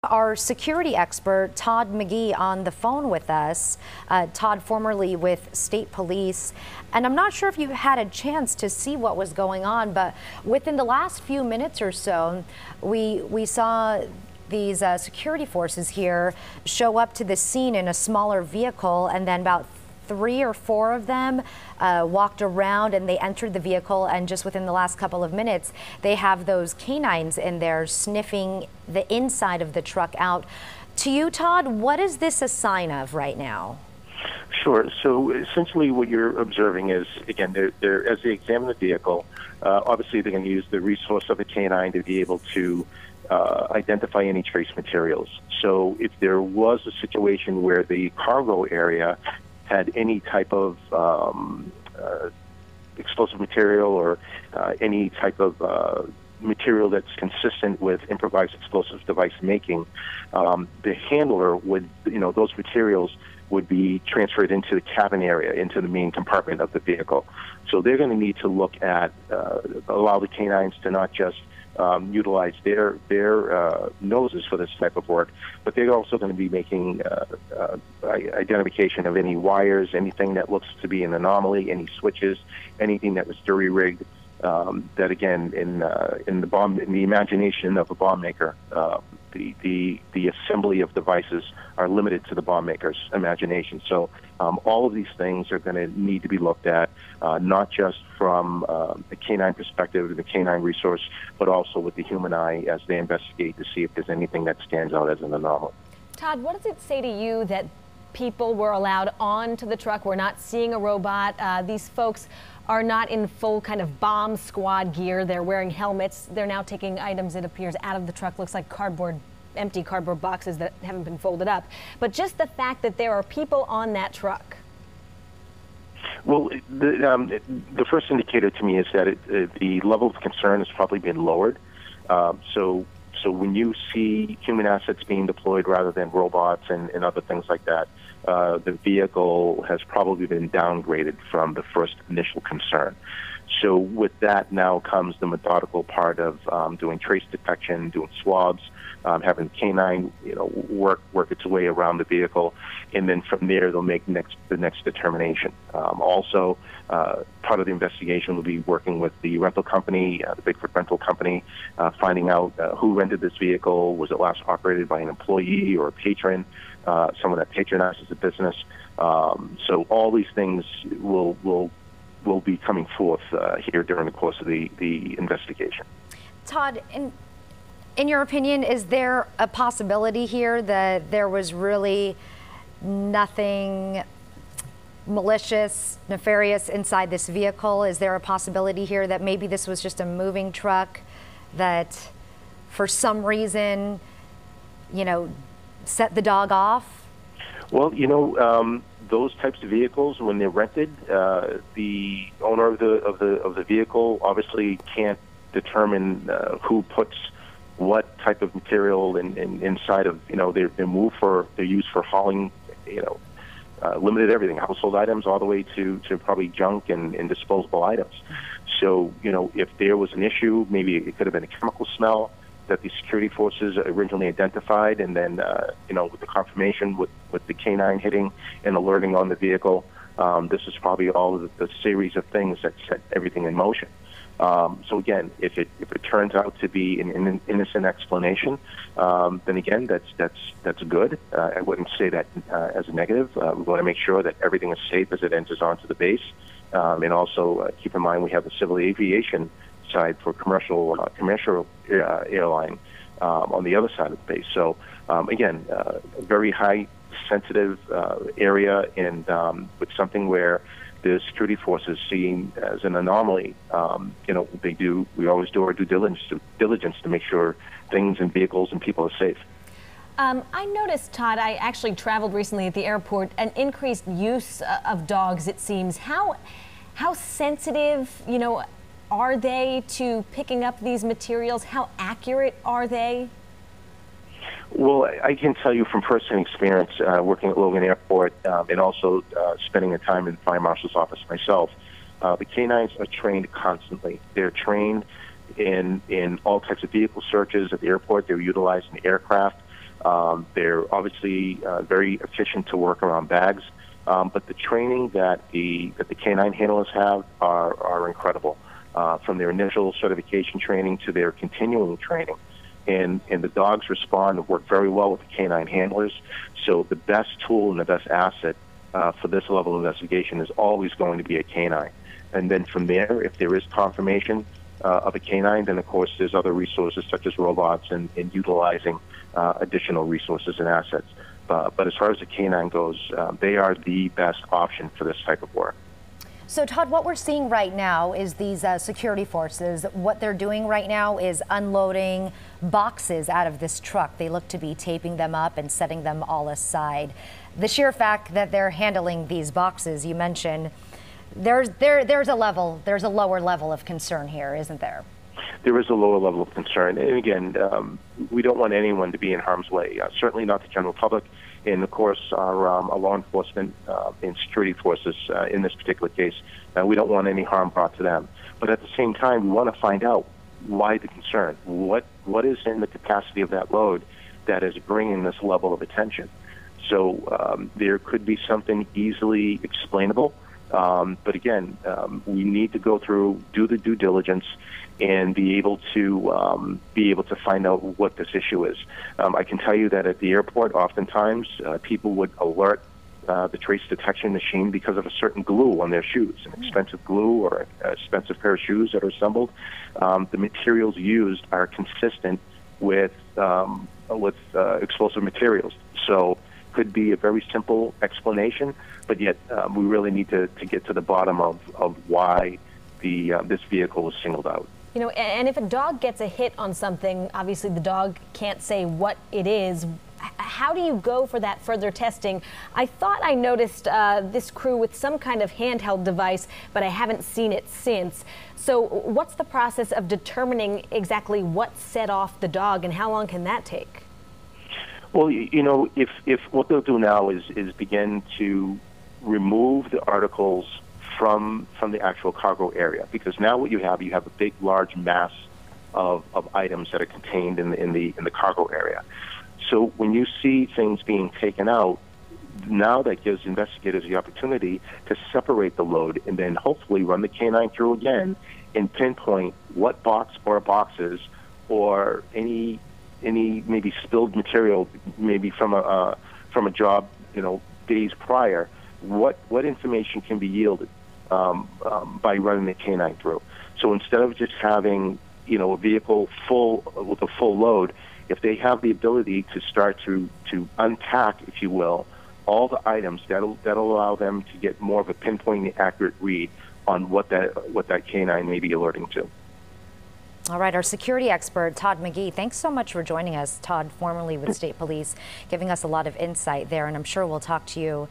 Our security expert, Todd McGee, on the phone with us. Todd, formerly with State Police. And I'm not sure if you had a chance to see what was going on, but within the last few minutes or so, we saw these security forces here show up to the scene in a smaller vehicle, and then about 3 or 4 of them walked around and they entered the vehicle, and just within the last couple of minutes they have those canines in there sniffing the inside of the truck out. To you, Todd, what is this a sign of right now? Sure. So essentially what you're observing is, again, they're, as they examine the vehicle, obviously they're going to use the resource of a canine to be able to identify any trace materials. So if there was a situation where the cargo area had any type of explosive material or any type of material that's consistent with improvised explosive device making, the handler would, those materials would be transferred into the cabin area, into the main compartment of the vehicle. So they're going to need to look at, allow the canines to not just utilize their noses for this type of work, but they're also going to be making identification of any wires, anything that looks to be an anomaly, any switches, anything that was jury-rigged. That again, in the imagination of a bomb maker, the assembly of devices are limited to the bomb maker's imagination. So all of these things are going to need to be looked at, not just from the canine perspective, the canine resource, but also with the human eye as they investigate to see if there's anything that stands out as an anomaly. Todd, what does it say to you that people were allowed onto the truck? We're not seeing a robot. These folks are not in full kind of bomb squad gear. They're wearing helmets. They're now taking items, it appears, out of the truck. Looks like empty cardboard boxes that haven't been folded up. But just the fact that there are people on that truck. Well, the first indicator to me is that the level of concern has probably been lowered. So when you see human assets being deployed rather than robots and other things like that, the vehicle has probably been downgraded from the first initial concern. So with that now comes the methodical part of doing trace detection, doing swabs, having canine, work its way around the vehicle, and then from there they'll make the next determination. Also, part of the investigation will be working with the rental company, the Bigfoot rental company, finding out who rented this vehicle. Was it last operated by an employee or a patron, someone that patronizes the business? So all these things will be coming forth here during the course of the investigation. Todd, in your opinion, is there a possibility here that there was really nothing malicious, nefarious inside this vehicle? Is there a possibility here that maybe this was just a moving truck that for some reason, set the dog off? Well, those types of vehicles, when they're rented, the owner of the vehicle obviously can't determine who puts what type of material inside of, they're used for hauling, limited everything, household items all the way to probably junk and disposable items. So, if there was an issue, maybe it could have been a chemical smell that the security forces originally identified, and then, with the confirmation with the canine hitting and alerting on the vehicle, this is probably all of the series of things that set everything in motion. So again, if it turns out to be an innocent explanation, then again, that's good. I wouldn't say that as a negative. We want to make sure that everything is safe as it enters onto the base, and also keep in mind we have the civil aviation side for commercial airline on the other side of the base. So again, a very high sensitive area, and with something where the security forces seen as an anomaly. We always do our due diligence to make sure things and vehicles and people are safe. I noticed, Todd, I actually traveled recently at the airport, an increased use of dogs, it seems. How sensitive, are they to picking up these materials? How accurate are they? Well, I can tell you from first-hand experience, working at Logan Airport and also spending the time in the Fire Marshal's office myself, the canines are trained constantly. They're trained in all types of vehicle searches at the airport. They're utilized in aircraft. They're obviously very efficient to work around bags, but the training that the canine handlers have are incredible, from their initial certification training to their continuing training. And the dogs respond and work very well with the canine handlers. So the best tool and the best asset for this level of investigation is always going to be a canine. And then from there, if there is confirmation of a canine, then of course there's other resources such as robots and utilizing additional resources and assets. But as far as the canine goes, they are the best option for this type of work. So Todd, what we're seeing right now is these security forces, what they're doing right now is unloading boxes out of this truck. They look to be taping them up and setting them all aside. The sheer fact that they're handling these boxes, you mentioned, there's a lower level of concern here, isn't there? There is a lower level of concern. And again, we don't want anyone to be in harm's way, certainly not the general public. And of course, our law enforcement and security forces in this particular case, we don't want any harm brought to them. But at the same time, we want to find out why the concern. What is in the capacity of that load that is bringing this level of attention? So there could be something easily explainable. But again, we need to go through, do the due diligence, and be able to find out what this issue is. I can tell you that at the airport, oftentimes people would alert the trace detection machine because of a certain glue on their shoes, an expensive glue or an expensive pair of shoes that are assembled. The materials used are consistent with explosive materials. So could be a very simple explanation, but yet we really need to get to the bottom of why this vehicle was singled out. You know, and if a dog gets a hit on something, obviously the dog can't say what it is. How do you go for that further testing? I thought I noticed this crew with some kind of handheld device, but I haven't seen it since. So what's the process of determining exactly what set off the dog, and how long can that take? Well, you know, if what they'll do now is begin to remove the articles from the actual cargo area, because now what you have a big, large mass of items that are contained in the cargo area. So when you see things being taken out, now that gives investigators the opportunity to separate the load and then hopefully run the canine through again and pinpoint what box or boxes or any maybe spilled material, maybe from a job, you know, days prior. What information can be yielded by running the canine through? So instead of just having, you know, a vehicle full with a full load, if they have the ability to start to unpack, if you will, all the items, that'll allow them to get more of a pinpoint accurate read on what that canine may be alerting to. All right, our security expert, Todd McGee, thanks so much for joining us. Todd, formerly with State Police, giving us a lot of insight there, and I'm sure we'll talk to you